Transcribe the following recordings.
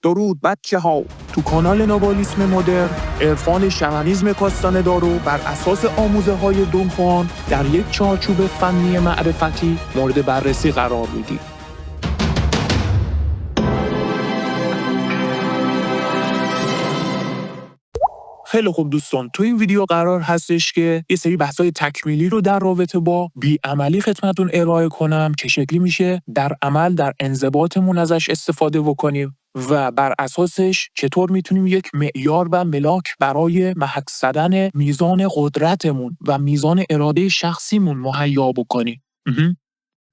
درود بچه ها. تو کانال نابالیسم مدرن عرفان شمنیسم کاستان دارو بر اساس آموزه های دونخوان در یک چارچوب فنی معرفتی مورد بررسی قرار میدیم. خیلی خوب دوستان، تو این ویدیو قرار هستش که یه سری بحث‌های تکمیلی رو در رابطه با بی‌عملی خدمتتون ارائه کنم که شکلی میشه در عمل در انضباطمون ازش استفاده بکنیم و بر اساسش چطور میتونیم یک معیار و ملاک برای محک زدن میزان قدرتمون و میزان اراده شخصیمون مهیا بکنیم.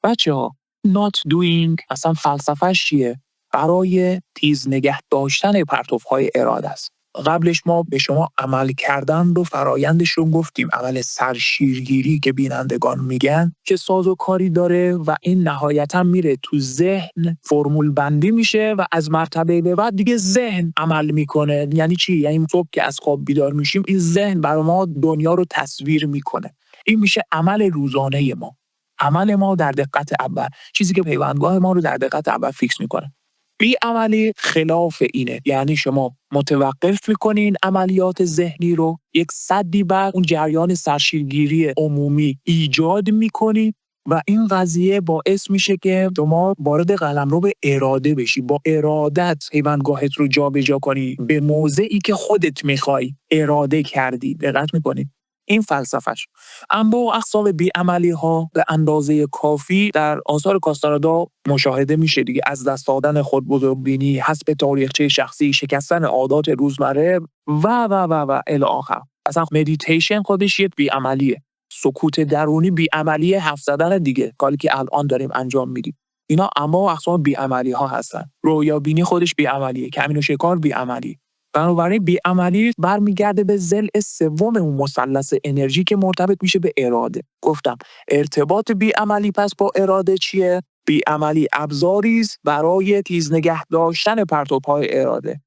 بچه‌ها، not doing اصلا فلسفه‌اش چیه؟ برای تیز نگه داشتن پرتوهای اراده است. قبلش ما به شما عمل کردن رو فرایندش رو گفتیم، عمل سرشیرگیری که بینندگان میگن که سازوکاری داره و این نهایتا میره تو ذهن فرمول بندی میشه و از مرتبه به بعد دیگه ذهن عمل میکنه. یعنی چی؟ یعنی صبح که از خواب بیدار میشیم این ذهن برای ما دنیا رو تصویر میکنه. این میشه عمل روزانه ما. عمل ما در دقت اول، چیزی که پیوندگاه ما رو در دقت اول فیکس میکنه. بی‌عملی خلاف اینه، یعنی شما متوقف میکنین عملیات ذهنی رو، یک سدی بر اون جریان سرشیرگیری عمومی ایجاد میکنید و این قضیه باعث میشه که شما وارد قلمرو به اراده بشی، با ارادت پیوندگاهت رو جابجا کنی به موضعی که خودت میخوای. اراده کردی. دقت میکنید؟ این فلسفهش. انواع و اقسام بی‌عملی ها به اندازه کافی در آثار کاستاندا مشاهده میشه دیگه، از دست دادن خود بزرگبینی، حسب تاریخچه شخصی، شکستن عادات روزمره و الی آخر. اصلا مدیتیشن خودش یک بی‌عملیه. سکوت درونی بی‌عملی، حرف زدن دیگه، کاری که الان داریم انجام میدیم. اینا انواع و اقسام بی‌عملی ها هستن. رویابینی خودش بی‌عملیه، کمین و شکار بی‌عملی. بنابراین بی‌عملی برمیگرده به ضلع سوم اون مثلث انرژی که مرتبط میشه به اراده. گفتم ارتباط بی‌عملی پس با اراده چیه؟ بی‌عملی ابزاری است برای تیز نگه داشتن پرتوهای اراده.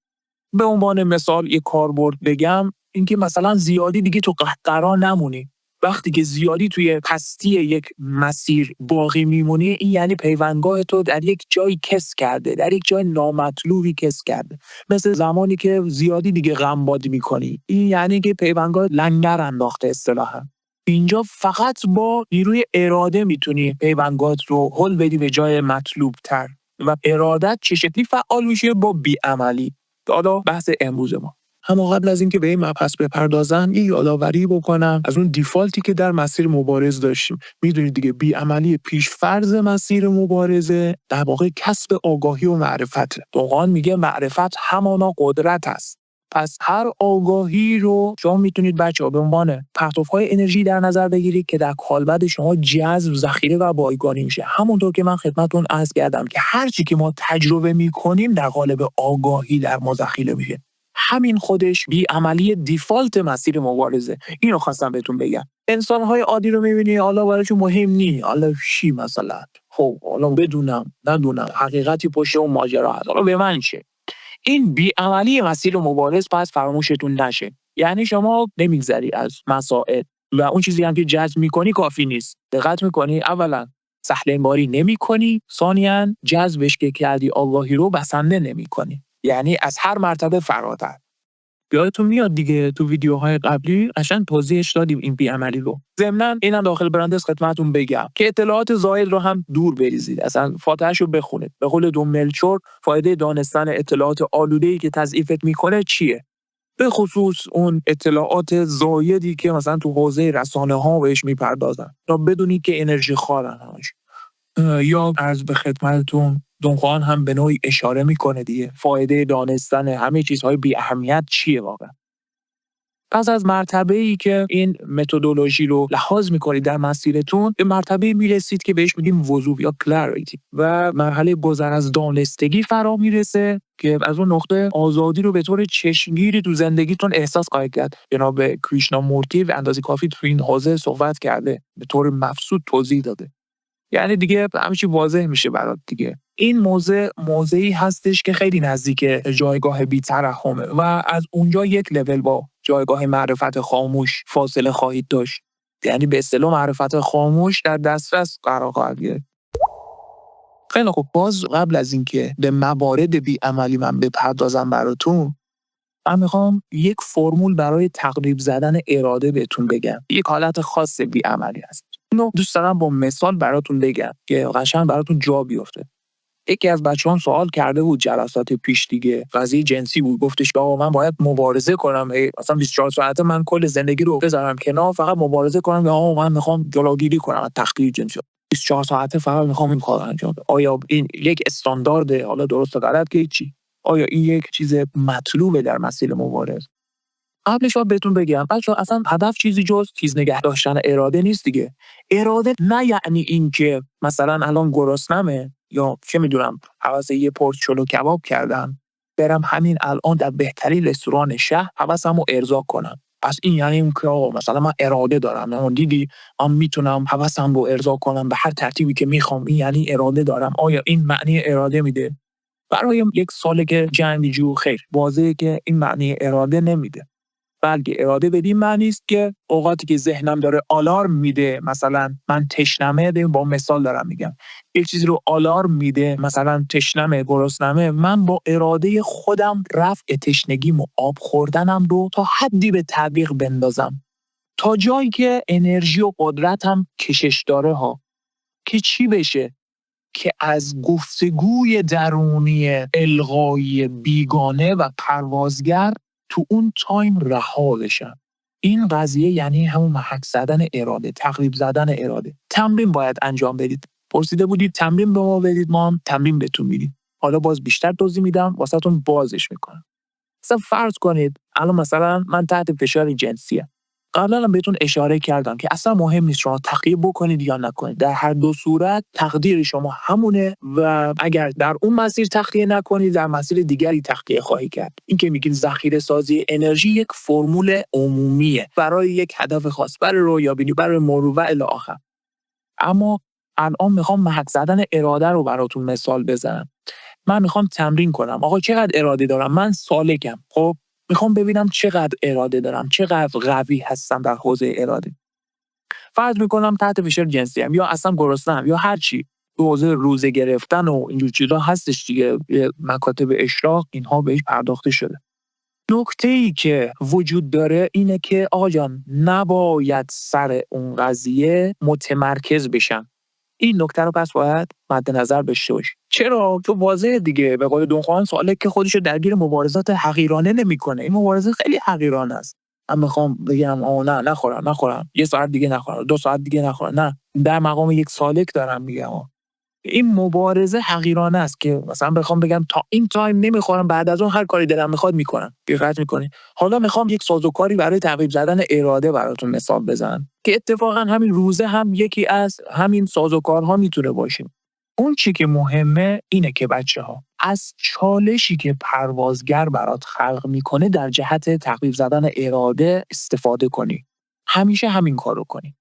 به عنوان مثال یک کاربرد بگم، اینکه مثلا زیادی دیگه تو قهقرا نمونی. وقتی که زیادی توی پستی یک مسیر باقی میمونی، این یعنی پیوندگاه تو در یک جایی کس کرده، در یک جای نامطلوبی کس کرده. مثل زمانی که زیادی دیگه غمبادی میکنی، این یعنی که پیوندگاه لنگر انداخته اصطلاحاً. اینجا فقط با نیروی اراده میتونی پیوندگاهت رو هل بدی به جای مطلوب تر. و ارادت چه شکلی فعال میشه؟ با بی‌عملی. حالا بحث امروز ما. اما قبل از اینکه به این مبحث بپردازم، یه یادآوری بکنم از اون دیفالتی که در مسیر مبارز داشتیم. میدونید دیگه، بی‌عملی پیش‌فرض مسیر مبارزه در واقع کسب آگاهی و معرفته. قرآن میگه معرفت همانا قدرت است. پس هر آگاهی رو شما میتونید بچه‌ها به عنوان پرتوهای انرژی در نظر بگیرید که در کالبد شما جذب، ذخیره و بایگانی میشه. همونطور که من خدمتتون عرض کردم که هر چی که ما تجربه میکنیم در قالب آگاهی در ما ذخیره میشه. همین خودش بی‌عملی دیفالت مسیر مبارزه. اینو خواستم بهتون بگم. انسان‌های عادی رو می‌بینی، حالا براشون مهم نی، حالا چی مثلا، خب حالا بدونم ندونم حقیقتی پشت اون ماجرا هست، حالا به من چه. این بی‌عملی مسیر مبارز پس فراموشتون نشه. یعنی شما نمیگذری از مسائل و اون چیزی هم که جذب می‌کنی کافی نیست. دقت می‌کنی؟ اولا سهل‌انباری نمی‌کنی، ثانیاً جذبش که کردی آگاهی رو بسنده نمی‌کنی. یعنی از هر مرتبه فراتر. یادتون میاد دیگه تو ویدیوهای قبلی قشنگ توضیحش دادیم این بی‌عملی رو. ضمناً اینم داخل برندس خدمتتون بگم که اطلاعات زائد رو هم دور بریزید. اصلا فاتحه‌ش رو بخونید. به قول دون ملچور، فایده دانستن اطلاعات آلوده‌ای که تضعیفت میکنه چیه؟ به خصوص اون اطلاعات زایدی که مثلا تو حوزه رسانه‌ها بهش میپردازن تا بدونید که انرژی خوارن همش. یا عرض به خدمتتون، دونخوان هم به نوعی اشاره میکنه دیگه، فایده دانستن همه چیزهای بی اهمیت چیه واقعا. پس از مرتبه‌ای که این متدولوژی رو لحاظ میکنید در مسیرتون، به مرتبه میرسید که بهش میگیم وضوح یا کلاریتی و مرحله گذر از دانستگی فرا میرسه که از اون نقطه آزادی رو به طور چشمگیری تو زندگیتون احساس خواهید کرد. جناب کریشنامورتی و اندازه کافی تو این حوزه صحبت کرده، به طور مبسوط توضیح داده. یعنی دیگه همه چی واضح میشه برات دیگه. این موضعی هستش که خیلی نزدیک جایگاه بی‌ترحمه و از اونجا یک لول با جایگاه معرفت خاموش فاصله خواهید داشت. یعنی به اصطلاح معرفت خاموش در دسترس قرار خواهد گرفت. خیلی خوب، باز قبل از اینکه به موارد بی‌عملی من بپردازم براتون، من میخوام یک فرمول برای تقریب زدن اراده بهتون بگم. یک حالت خاص بی‌عملی هست. اینو دوست دارم با مثال براتون بگم که قشنگ براتون جا بیفته. یکی از بچه‌ها سوال کرده بود جلسات پیش دیگه، قضیه جنسی بود. گفتش که آقا من باید مبارزه کنم، مثلا 24 ساعته من کل زندگی رو بذارم کنار، فقط مبارزه کنم، یا آقا من میخوام جلوگیری کنم از تحقیر جنسی. 24 ساعته فقط میخوام این کارو انجام بدم. آیا این یک استاندارده؟ حالا درست و غلط که چی؟ آیا این یک چیز مطلوبه در مسیر مبارزه؟ قبلش باید بهتون بگم بچه‌ها، اصلا هدف چیزی جز تیز نگه داشتن اراده نیست دیگه. اراده نه یعنی این که مثلا الان گرسنمه یا چه میدونم حواس یه پرس چلو کباب کردم، برم همین الان در بهترین رستوران شهر حواسمو ارضا کنم. پس این یعنی این که آقا مثلا من اراده دارم، اما دیدی من میتونم حواسم رو ارضا کنم به هر ترتیبی که میخوام، این یعنی اراده دارم. آیا این معنی اراده میده؟ برای یک سالک جنگجو خیر، واضحه که این معنی اراده نمیده. بلکه اراده بدین معنی است که اوقاتی که ذهنم داره آلارم میده، مثلا من تشنمه، با مثال دارم میگم، یک چیزی رو آلارم میده، مثلا تشنمه، گرسنمه، من با اراده خودم رفع تشنگیم و آب خوردنم رو تا حدی به تعویق بندازم، تا جایی که انرژی و قدرتم کشش داره ها، که چی بشه؟ که از گفتگوی درونی الغایی بیگانه و پروازگر تو اون تایم رها بشم. این قضیه یعنی همون محک زدن اراده، تقریب زدن اراده. تمرین باید انجام بدید. پرسیده بودید تمرین به ما بدید، ما هم تمرین بهتون میدیم. حالا باز بیشتر توضیح میدم، واسهتون بازش میکنم. مثلا فرض کنید الان مثلا من تحت فشار جنسیه. قبلا هم بهتون اشاره کردم که اصلا مهم نیست شما تقیه بکنید یا نکنید، در هر دو صورت تقدیر شما همونه و اگر در اون مسیر تقیه نکنید، در مسیر دیگری تقیه خواهی کرد. این که میگین ذخیره سازی انرژی یک فرمول عمومیه برای یک هدف خاص، برای رویابی، برای مرور و الی آخر. اما الان میخوام محک زدن اراده رو براتون مثال بزنم. من میخوام تمرین کنم. آقا چقدر اراده دارم؟ من سالکم. خب میخوام ببینم چقدر اراده دارم، چقدر قوی هستم در حوزه اراده. فرض میکنم تحت فشار جنسی ام، یا اصلا گرسنه‌ام، یا هر چی. تو حوزه روزه گرفتن و اینجور چیزا هستش دیگه، مکاتب اشراق اینها بهش پرداخته شده. نکته‌ای که وجود داره اینه که آقا جان نباید سر اون قضیه متمرکز بشم. این نکته رو پس باید مد نظر داشته باشی. چرا؟ چون واضحه دیگه، به قول دونخوان سوالک که خودشو درگیر مبارزات حقیرانه نمیکنه. این مبارزه خیلی حقیرانه است. من میخوام بگم نه نخورم، یه ساعت دیگه نخورم، 2 ساعت دیگه نخورم، نه، در مقام یک سالک دارم میگم. این مبارزه حقیرانه است که مثلا بخوام بگم تا این تایم نمیخورم، بعد از اون هر کاری دلم میخواد میکنم. دقت میکنی؟ حالا میخوام یک سازوکاری برای تقریب زدن اراده براتون مثال بزنم که اتفاقا همین روزه هم یکی از همین سازوکارها میتونه باشه. اون چی که مهمه اینه که بچه‌ها از چالشی که پروازگر برات خلق میکنه در جهت تقریب زدن اراده استفاده کنی. همیشه همین کارو کنی.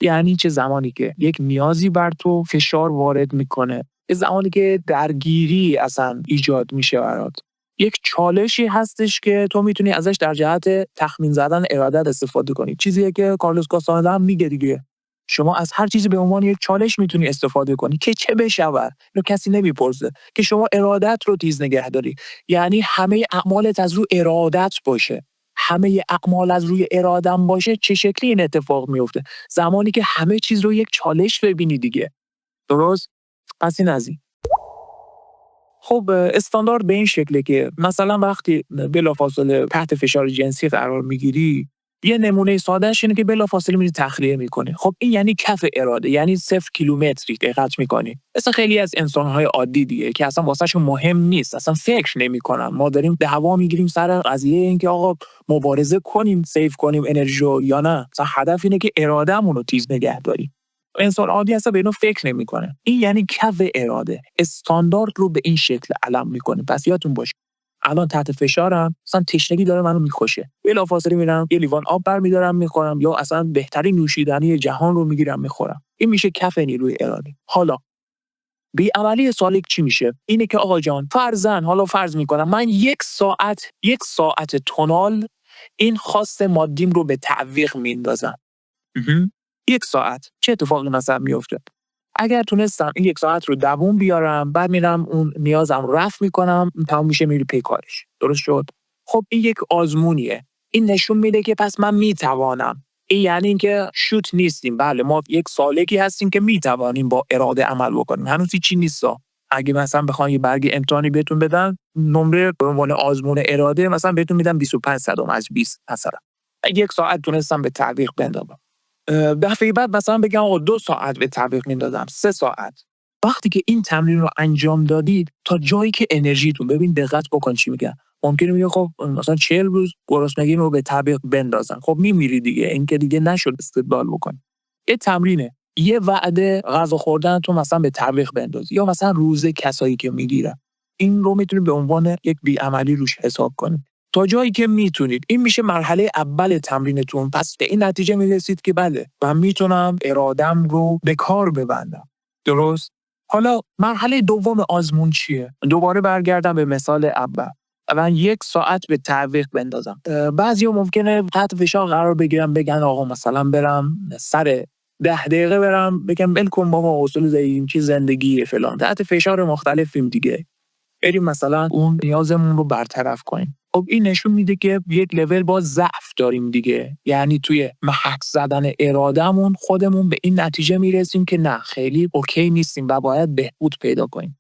یعنی چه زمانی که یک نیازی بر تو فشار وارد میکنه، چه زمانی که درگیری اصلا ایجاد میشه برات، یک چالشی هستش که تو میتونی ازش در جهت تخمین زدن ارادت استفاده کنی. چیزیه که کارلوس کاستاندا هم میگه دیگه، شما از هر چیزی به عنوان یک چالش میتونی استفاده کنی که چه بشود. اینو کسی نمیپرسه که شما ارادت رو تیز نگه داری، یعنی همه اعمالت از رو ارادت باشه. همه اعمال از روی ارادم باشه، چه شکلی این اتفاق میفته؟ زمانی که همه چیز رو یک چالش ببینی دیگه. درست؟ پس این از این. خب استاندارد به این شکله که مثلا وقتی بلافاصله تحت فشار جنسی قرار میگیری، یه نمونه سادهش اینه که بلافاصله میری تخلیه میکنی. خب این یعنی کف اراده، یعنی 0 کیلومتری دقت میکنی. مثلا خیلی از انسان‌های عادی دیگه که اصلا واسهشون مهم نیست، اصلا فکر نمی‌کنن. ما داریم دعوا میگیریم سر قضیه این که آقا مبارزه کنیم، سیو کنیم انرژی رو یا نه. مثلا هدف اینه که ارادهمون رو تیز نگه داریم. انسان عادی اصلا به اینو فکر نمی‌کنه. این یعنی کف اراده. استاندارد رو به این شکل علم می‌کنه. پس یادتون باشه الان تحت فشارم، مثلا تشنگی داره منو میکشه، بلافاصله میرم یه لیوان آب برمی‌دارم میخورم، یا اصلا بهترین نوشیدنی جهان رو میگیرم میخورم. این میشه کف نیروی اراده. حالا بی‌عملی سالک چی میشه؟ اینه که آقا جان حالا فرض میکنم من یک ساعت تونال این خواست مادیم رو به تعویق میندازم. 1 ساعت چه اتفاقی مثلا میفته؟ اگر تونستم این 1 ساعت رو دووم بیارم، بعد میرم اون نیازم رو رفع میکنم، تمام میشه، میری پی کارش. درست شد؟ خب این یک آزمونیه. این نشون میده که پس من میتوانم. این یعنی اینکه شوت نیستیم. بله، ما یک سالکی هستیم که میتوانیم با اراده عمل بکنیم. هنوز هیچی نیستا. اگه مثلا بخوام یه برگ امتحانی بهتون بدن، نمره به عنوان آزمون اراده مثلا بهتون میدم 25 صدم از 20 مثلا. 1 ساعت تونستم به تعویق بندازم. دفعه بعد مثلا بگم آقا 2 ساعت به تعویق میندازم، 3 ساعت. وقتی که این تمرین رو انجام دادید تا جایی که انرژیتون، ببین دقت بکن چی میگم. ممکنه میگه خب مثلا 40 روز گرسنگی رو به تعویق بندازن. خب میمیری دیگه، این که دیگه نشد استدلال بکن. یه تمرینه. یه وعده غذا خوردن تو مثلا به تعویق بنداز، یا مثلا روزه کسایی که میگیرن. این رو میتونید به عنوان یک بی‌عملی روش حساب کنید. تا جایی که میتونید. این میشه مرحله اول تمرینتون. پس به این نتیجه میرسید که بله، من میتونم ارادم رو به کار ببندم. درست؟ حالا مرحله دوم آزمون چیه؟ دوباره برگردم به مثال اول. من 1 ساعت به تعویق بندازم. بعضیا ممکنه تحت فشار قرار بگیرن، بگن آقا مثلا برم سر 10 دقیقه برم بگم ول کن بابا، اصول این چی زندگیه فلان. تحت فشار مختلفیم دیگه. بریم مثلا اون نیازمون رو برطرف کنیم. خب این نشون میده که یک لول با ضعف داریم دیگه. یعنی توی محک زدن ارادهمون خودمون به این نتیجه میرسیم که نه، خیلی اوکی نیستیم و باید بهبود پیدا کنیم.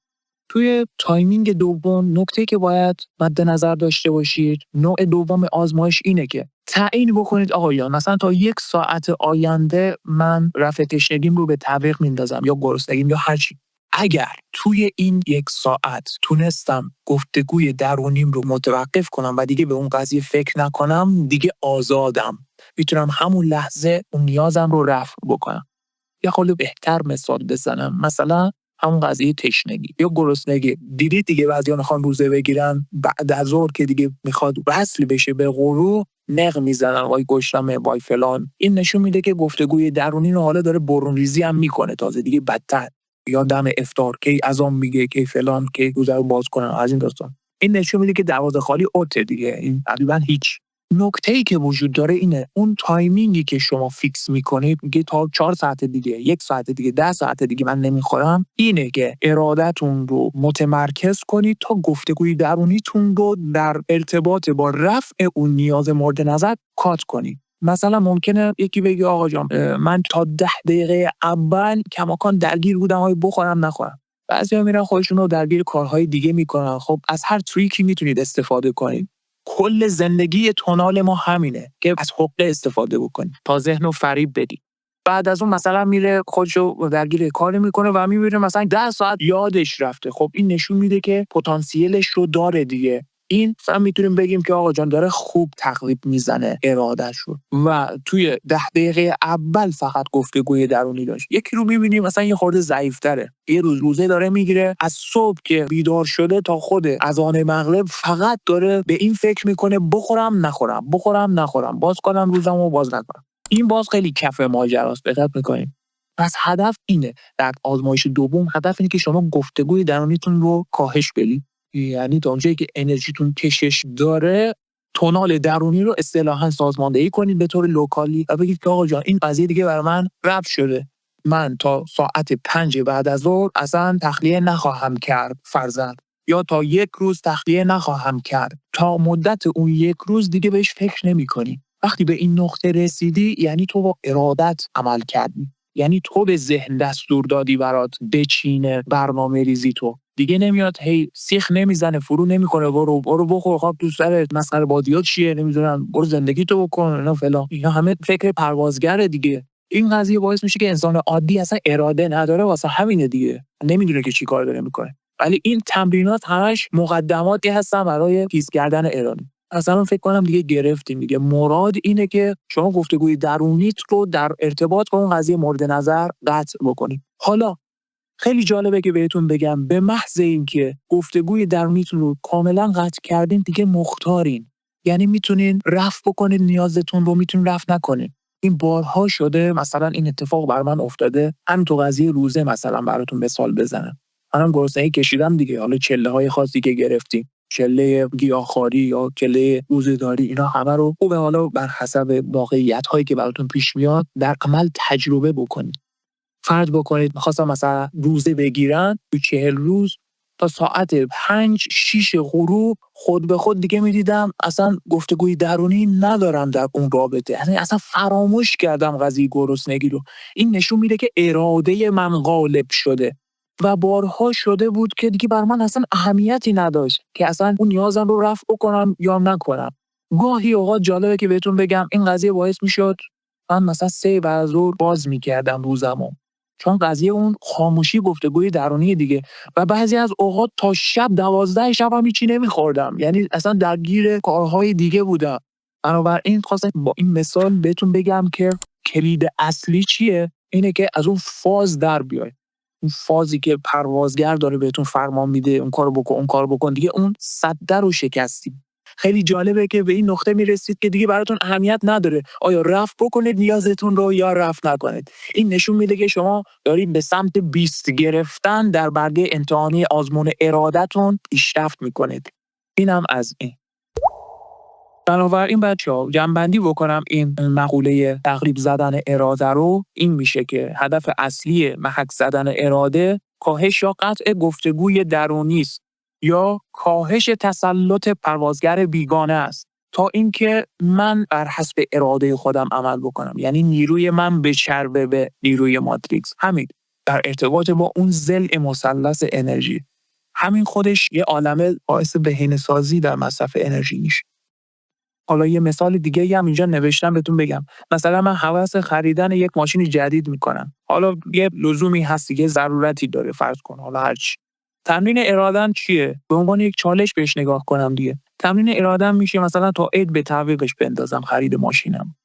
توی تایمینگ دوم، نکته که باید مد نظر داشته باشید، نوع دوم آزمایش اینه که تعیین بکنید آقایان مثلا تا 1 ساعت آینده من رفع تشنگیم رو به تعویق میندازم یا گرسنگیم یا هر چی. اگر توی این 1 ساعت تونستم گفتگوی درونیم رو متوقف کنم و دیگه به اون قضیه فکر نکنم، دیگه آزادم. میتونم همون لحظه اون نیازم رو رفع بکنم. یا خیلی بهتر مثال بزنم، مثلا همون قضیه تشنگی یا گرسنگی. دیدید دیگه بعضیا میخوان روزه بگیرن، بعد از ظهر که دیگه میخواد وصل بشه به غروب، نق میزنن وای گشتمه وای فلان. این نشون میده که گفتگوی درونی رو حالا داره برون ریزی هم میکنه، تازه دیگه بدتر. یا دم افطار کی اذان میگه کی فلان کی روزه رو باز کنن، از این داستان. این نشون میده که دروازه خالی اوت دیگه. این تقریبا هیچ. نکته‌ای که وجود داره اینه، اون تایمینگی که شما فیکس میکنید، میگه تا 4 ساعت دیگه، 1 ساعت دیگه، 10 ساعت دیگه من نمیخورم، اینه که ارادتون رو متمرکز کنید تا گفتگوی درونیتون رو در ارتباط با رفع اون نیاز مورد نظر کات کنید. مثلا ممکنه یکی بگه آقا جان من تا 10 دقیقه اول کماکان درگیر بودم های بخورم نخورم. بعضیا میرن خودشون رو درگیر کارهای دیگه میکنن. خب از هر تریکی میتونید استفاده کنید. کل زندگی تونال ما همینه که از حقه استفاده بکنی تا ذهن رو فریب بدی. بعد از اون مثلا میره خودشو درگیر کاری میکنه و میبینه مثلا 10 ساعت یادش رفته. خب این نشون میده که پتانسیلش رو داره دیگه. این مثلا میتونیم بگیم که آقا جان داره خوب تقریب میزنه ارادهش رو و توی 10 دقیقه اول فقط گفتگوی درونی داشت. یکی رو میبینیم مثلا یه خورده ضعیف‌تره، یه روزه داره میگیره، از صبح که بیدار شده تا خود اذان مغرب فقط داره به این فکر میکنه بخورم نخورم، بخورم نخورم، باز کنم روزمو باز نکنم. این باز خیلی کف ماجراست. دقت میکنیم. پس هدف اینه، در آزمایش دوم هدف اینه که شما گفتگوی درونیتون رو کاهش بدید. یعنی تا اونجایی که انرژیتون کشش داره، تونال درونی رو اصطلاحاً سازماندهی کنید به طور لوکالی و بگید که آقا جان این قضیه دیگه برای من رفع شده. من تا ساعت 5 بعد از ظهر اصلا تخلیه نخواهم کرد فرضاً، یا تا 1 روز تخلیه نخواهم کرد. تا مدت اون 1 روز دیگه بهش فکر نمی‌کنی. وقتی به این نقطه رسیدی، یعنی تو با ارادت عمل کردی. یعنی تو به ذهن دستور دادی برات بچینه برنامه ریزی. تو دیگه نمیاد هی سیخ نمیزنه، فرو نمیکنه، برو بخور، خواب تو سرت، مسخره بادیات چیه، نمیدونم، برو زندگی تو بکن اینا فلان. اینا همه فکر پروازگره دیگه. این قضیه باعث میشه که انسان عادی اصلا اراده نداره، واسه همینه دیگه، نمیدونه که چی کار داره میکنه. ولی این تمرینات همش مقدماتی هستن برای تیز کردن اراده. اصلا فکر کنم دیگه گرفتیم دیگه. مراد اینه که شما گفتگوی درونیت رو در ارتباط با اون قضیه مورد نظر قطع بکنید. حالا خیلی جالبه که بهتون بگم، به محض اینکه گفتگوی درونیتون رو کاملا قطع کردین، دیگه مختارین. یعنی میتونین رفع بکنید نیازتون رو، میتونین رفع نکنید. این بارها شده، مثلا این اتفاق بر من افتاده. هم تو قضیه روزه مثلا براتون مثال بزنم. منم گرسنگی کشیدم دیگه، حالا چله‌های خاصی که گرفتیم، چله گیاهخواری یا چله روزه‌داری، اینا همه رو خوبه حالا بر حسب واقعیت‌هایی که براتون پیش میاد در عمل تجربه بکنید. فرض بکنید می‌خواستن مثلا روزه بگیرن تو 40 روز تا ساعت 5-6 غروب خود به خود دیگه می‌دیدم اصلا گفتگوی درونی ندارم در اون رابطه. یعنی اصلا فراموش کردم قضیه گرسنگی رو. این نشون میده که اراده من غالب شده. و بارها شده بود که دیگه بر من اصلا اهمیتی نداشت که اصلا اون نیازم رو رفع بکنم یا نکنم. گاهی اوقات جالبه که بهتون بگم این قضیه باعث میشد من مثلا 3 بعد از ظهر باز میکردم روزمو. چون قضیه اون خاموشی گفتگوی درونی دیگه. و بعضی از اوقات تا شب 12 شب هم هیچی نمیخوردم. یعنی اصلا درگیر کارهای دیگه بودم. بنابراین خواستم با این مثال بهتون بگم که کلید اصلی چیه؟ اینه که از اون فاز در بیاید. اون فازی که پروازگر داره بهتون فرمان میده اون کارو بکن اون کارو بکن، دیگه اون سد رو شکستی. خیلی جالبه که به این نقطه میرسید که دیگه براتون اهمیت نداره آیا رفع بکنید نیازتون رو یا رفع نکنید. این نشون میده که شما دارید به سمت 20 گرفتن در برگه امتحانی آزمون ارادتون پیشرفت میکنید. اینم از این. بنابراین بچه‌ها جمع‌بندی بکنم این مقوله تقریب زدن اراده رو، این میشه که هدف اصلی محک زدن اراده کاهش یا قطع گفتگوی درونی است یا کاهش تسلط پروازگر بیگانه است تا اینکه من بر حسب اراده خودم عمل بکنم. یعنی نیروی من بچربه به نیروی ماتریکس. همین در ارتباط با اون ضلع مثلث انرژی. همین خودش یه عالمه باعث بهینه‌سازی در مصرف انرژی میشه. حالا یه مثال دیگه هم اینجا نوشتم بهتون بگم. مثلا من هوس خریدن یک ماشین جدید میکنم. حالا یه لزومی هست دیگه، ضرورتی داره فرض کن، حالا هر چی. تمرین اراده‌ام چیه؟ به عنوان یک چالش بهش نگاه کنم دیگه. تمرین اراده‌ام میشه مثلا تا عید به تعویقش بندازم خرید ماشینم.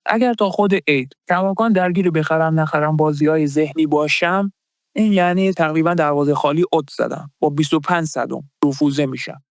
اگر تا خود عید کماکان درگیر بخرم نخرم بازی‌های ذهنی باشم، این یعنی تقریبا دروازه خالی ات زدم. با 25 صدم رفوزه میشم.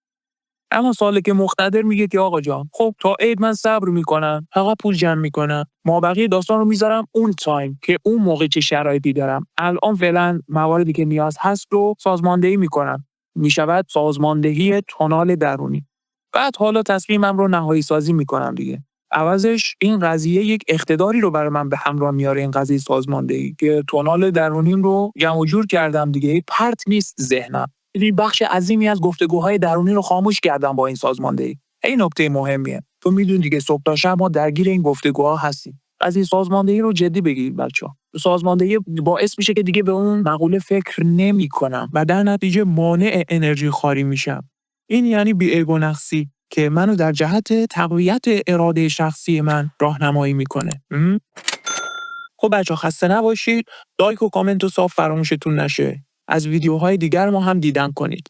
اما سالک مقتدر میگه که آقا جان خب تا عید من صبر میکنم، فقط پول جمع میکنم، مابقی داستان رو میذارم اون تایم که اون موقع چه شرایطی دارم. الان فعلا مواردی که نیاز هست رو سازماندهی میکنم. میشود سازماندهی تونال درونی. بعد حالا تصمیمم رو نهایی سازی میکنم دیگه. عوضش این قضیه یک اقتداری رو برای من به همراه میاره، این قضیه سازماندهی، که تونال درونیم رو جمع جور کردم دیگه. پرت نیست ذهنم. یعنی بخش عظیمی از گفتگوهای درونی رو خاموش کردم با این سازماندهی. این نکته مهمیه. تو میدونی دیگه صبح تا شب ما درگیر این گفتگوها هستیم. از این سازماندهی رو جدی بگیرید بچه‌ها. سازماندهی باعث میشه که دیگه به اون مقوله فکر نمی‌کنم و در نتیجه مانع انرژی خاری میشم. این یعنی بی‌ایگو نقصی که منو در جهت تقویت اراده شخصی من راهنمایی میکنه. خب بچه‌ها خسته نباشید. لایک و کامنت و صاف فراموشتون نشه. از ویدیوهای دیگر ما هم دیدن کنید.